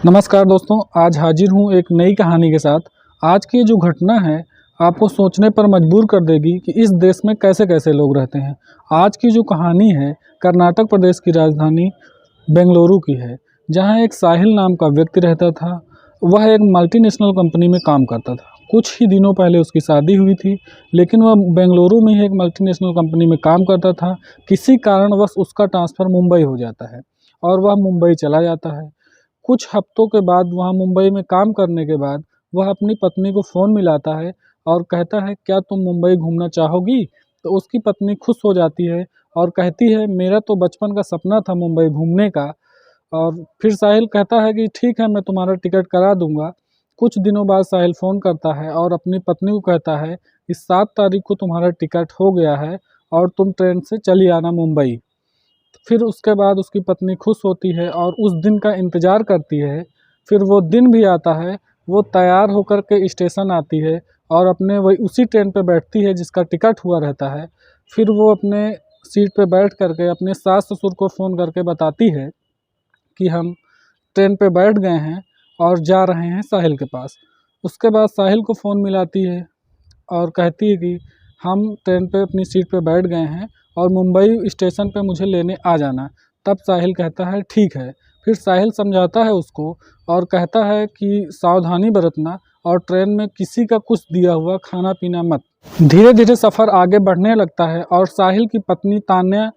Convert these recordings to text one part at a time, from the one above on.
नमस्कार दोस्तों, आज हाजिर हूँ एक नई कहानी के साथ। आज की जो घटना है आपको सोचने पर मजबूर कर देगी कि इस देश में कैसे कैसे लोग रहते हैं। आज की जो कहानी है कर्नाटक प्रदेश की राजधानी बेंगलुरु की है, जहाँ एक साहिल नाम का व्यक्ति रहता था। वह एक मल्टीनेशनल कंपनी में काम करता था। कुछ ही दिनों पहले उसकी शादी हुई थी, लेकिन वह बेंगलुरु में ही एक मल्टीनेशनल कंपनी में काम करता था। किसी कारणवश उसका ट्रांसफ़र मुंबई हो जाता है और वह मुंबई चला जाता है। कुछ हफ्तों के बाद वहाँ मुंबई में काम करने के बाद वह अपनी पत्नी को फ़ोन मिलाता है और कहता है, क्या तुम मुंबई घूमना चाहोगी? तो उसकी पत्नी खुश हो जाती है और कहती है, मेरा तो बचपन का सपना था मुंबई घूमने का। और फिर साहिल कहता है कि ठीक है, मैं तुम्हारा टिकट करा दूंगा। कुछ दिनों बाद साहिल फ़ोन करता है और अपनी पत्नी को कहता है कि 7 तारीख को तुम्हारा टिकट हो गया है और तुम ट्रेन से चली आना मुंबई। फिर उसके बाद उसकी पत्नी खुश होती है और उस दिन का इंतज़ार करती है। फिर वो दिन भी आता है, वो तैयार होकर के स्टेशन आती है और अपने वही उसी ट्रेन पे बैठती है जिसका टिकट हुआ रहता है। फिर वो अपने सीट पे बैठ कर के अपने सास-ससुर को फ़ोन करके बताती है कि हम ट्रेन पे बैठ गए हैं और जा रहे हैं साहिल के पास। उसके बाद साहिल को फ़ोन मिलाती है और कहती है कि हम ट्रेन पे अपनी सीट पे बैठ गए हैं और मुंबई स्टेशन पे मुझे लेने आ जाना। तब साहिल कहता है ठीक है। फिर साहिल समझाता है उसको और कहता है कि सावधानी बरतना और ट्रेन में किसी का कुछ दिया हुआ खाना पीना मत। धीरे धीरे सफ़र आगे बढ़ने लगता है और साहिल की पत्नी तान्या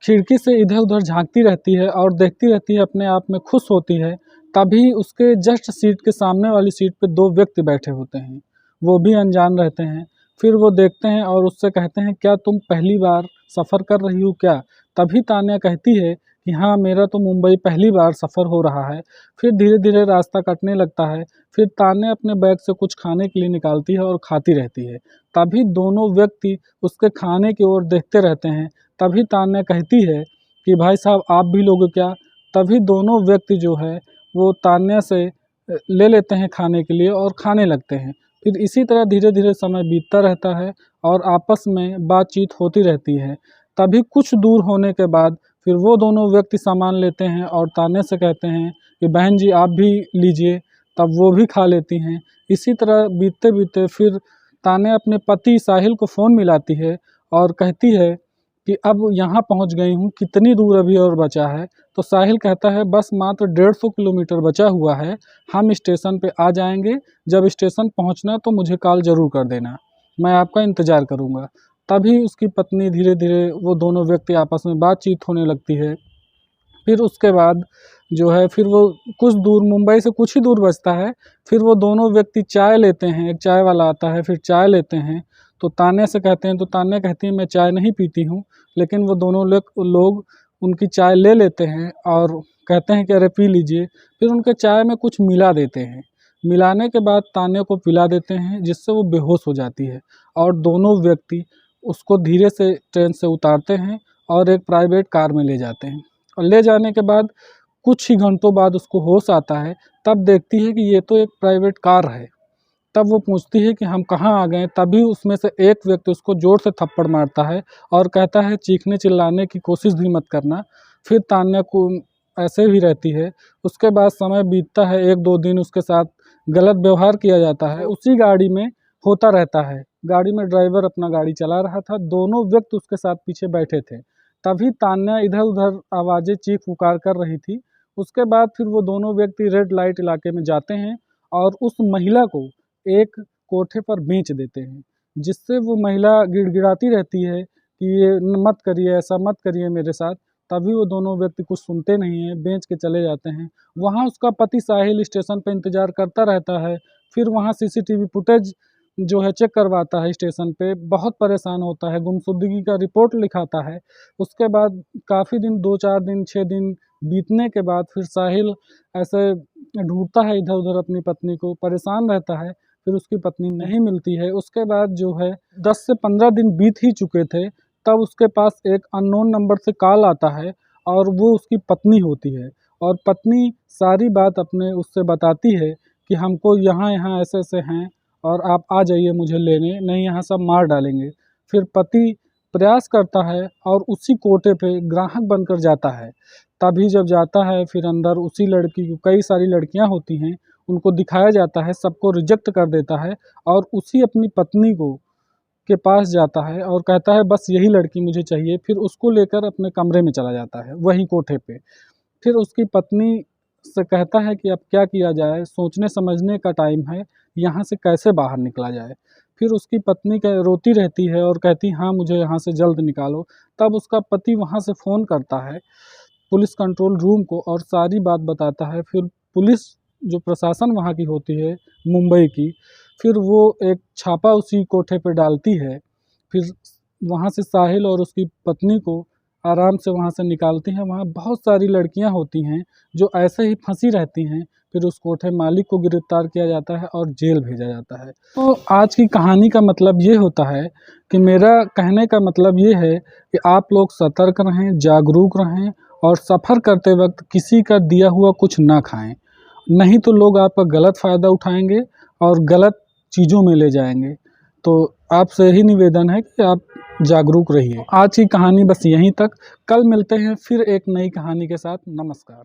खिड़की से इधर उधर झांकती रहती है और देखती रहती है, अपने आप में खुश होती है। तभी उसके जस्ट सीट के सामने वाली सीट पे 2 व्यक्ति बैठे होते हैं, वो भी अनजान रहते हैं। फिर वो देखते हैं और उससे कहते हैं, क्या तुम पहली बार सफ़र कर रही हो क्या? तभी तान्या कहती है कि हाँ, मेरा तो मुंबई पहली बार सफ़र हो रहा है। फिर धीरे धीरे रास्ता कटने लगता है। फिर तान्या अपने बैग से कुछ खाने के लिए निकालती है और खाती रहती है। तभी दोनों व्यक्ति उसके खाने की ओर देखते रहते हैं। तभी तान्या कहती है कि भाई साहब, आप भी लोगे क्या? तभी दोनों व्यक्ति जो है वो तान्या से ले लेते हैं खाने के लिए और खाने लगते हैं। फिर इसी तरह धीरे धीरे समय बीतता रहता है और आपस में बातचीत होती रहती है। तभी कुछ दूर होने के बाद फिर वो दोनों व्यक्ति सामान लेते हैं और तान्या से कहते हैं कि बहन जी, आप भी लीजिए। तब वो भी खा लेती हैं। इसी तरह बीतते बीतते फिर तान्या अपने पति साहिल को फ़ोन मिलाती है और कहती है कि अब यहाँ पहुँच गई हूँ, कितनी दूर अभी और बचा है? तो साहिल कहता है, बस मात्र 150 किलोमीटर बचा हुआ है, हम स्टेशन पे आ जाएंगे। जब स्टेशन पहुँचना तो मुझे कॉल ज़रूर कर देना, मैं आपका इंतज़ार करूँगा। तभी उसकी पत्नी धीरे धीरे वो दोनों व्यक्ति आपस में बातचीत होने लगती है। फिर उसके बाद जो है फिर वो कुछ दूर, मुंबई से कुछ ही दूर बचता है। फिर वो दोनों व्यक्ति चाय लेते हैं, एक चाय वाला आता है, फिर चाय लेते हैं। तो तान्या से कहते हैं, तो तान्या कहती है, मैं चाय नहीं पीती हूँ। लेकिन वो दोनों लोग उनकी चाय ले लेते हैं और कहते हैं कि अरे पी लीजिए। फिर उनके चाय में कुछ मिला देते हैं। मिलाने के बाद तान्या को पिला देते हैं, जिससे वो बेहोश हो जाती है और दोनों व्यक्ति उसको धीरे से ट्रेन से उतारते हैं और एक प्राइवेट कार में ले जाते हैं। और ले जाने के बाद कुछ ही घंटों बाद उसको होश आता है। तब देखती है कि ये तो एक प्राइवेट कार है। तब वो पूछती है कि हम कहाँ आ गए? तभी उसमें से एक व्यक्ति उसको ज़ोर से थप्पड़ मारता है और कहता है, चीखने चिल्लाने की कोशिश भी मत करना। फिर तान्या को ऐसे ही रहती है। उसके बाद समय बीतता है, 1-2 दिन उसके साथ गलत व्यवहार किया जाता है। उसी गाड़ी में होता रहता है। गाड़ी में ड्राइवर अपना गाड़ी चला रहा था, दोनों व्यक्ति उसके साथ पीछे बैठे थे। तभी तान्या इधर-उधर आवाज़ें चीख-पुकार कर रही थी। उसके बाद फिर वो दोनों व्यक्ति रेड लाइट इलाके में जाते हैं और उस महिला को एक कोठे पर बेच देते हैं, जिससे वो महिला गिड़गिड़ाती रहती है कि ये मत करिए, ऐसा मत करिए मेरे साथ। तभी वो दोनों व्यक्ति कुछ सुनते नहीं हैं, बेच के चले जाते हैं। वहाँ उसका पति साहिल स्टेशन पे इंतज़ार करता रहता है। फिर वहाँ सीसीटीवी फुटेज जो है चेक करवाता है स्टेशन पे, बहुत परेशान होता है, गुमशुदगी का रिपोर्ट लिखाता है। उसके बाद काफ़ी दिन, 2-4 दिन, 6 दिन बीतने के बाद फिर साहिल ऐसे ढूँढता है इधर-उधर अपनी पत्नी को, परेशान रहता है। फिर उसकी पत्नी नहीं मिलती है। उसके बाद जो है 10 से 15 दिन बीत ही चुके थे, तब उसके पास एक अननोन नंबर से कॉल आता है और वो उसकी पत्नी होती है। और पत्नी सारी बात अपने उससे बताती है कि हमको यहाँ-यहाँ ऐसे-ऐसे हैं और आप आ जाइए मुझे लेने, नहीं यहाँ सब मार डालेंगे। फिर पति प्रयास करता है और उसी कोटे पे ग्राहक बनकर जाता है। तभी जब जाता है फिर अंदर उसी लड़की को, कई सारी लड़कियां होती हैं, उनको दिखाया जाता है, सबको रिजेक्ट कर देता है और उसी अपनी पत्नी को के पास जाता है और कहता है बस यही लड़की मुझे चाहिए। फिर उसको लेकर अपने कमरे में चला जाता है वहीं कोठे पे। फिर उसकी पत्नी से कहता है कि अब क्या किया जाए, सोचने समझने का टाइम है, यहाँ से कैसे बाहर निकला जाए। फिर उसकी पत्नी रोती रहती है और कहती हाँ मुझे यहाँ से जल्द निकालो। तब उसका पति वहाँ से फ़ोन करता है पुलिस कंट्रोल रूम को और सारी बात बताता है। फिर पुलिस जो प्रशासन वहाँ की होती है मुंबई की, फिर वो एक छापा उसी कोठे पर डालती है। फिर वहाँ से साहिल और उसकी पत्नी को आराम से वहाँ से निकालती हैं। वहाँ बहुत सारी लड़कियाँ होती हैं जो ऐसे ही फंसी रहती हैं। फिर उस कोठे मालिक को गिरफ्तार किया जाता है और जेल भेजा जाता है। तो आज की कहानी का मतलब ये होता है कि मेरा कहने का मतलब ये है कि आप लोग सतर्क रहें, जागरूक रहें और सफ़र करते वक्त किसी का दिया हुआ कुछ ना खाएं, नहीं तो लोग आपका गलत फ़ायदा उठाएंगे और गलत चीज़ों में ले जाएंगे। तो आपसे यही निवेदन है कि आप जागरूक रहिए। आज की कहानी बस यहीं तक। कल मिलते हैं फिर एक नई कहानी के साथ। नमस्कार।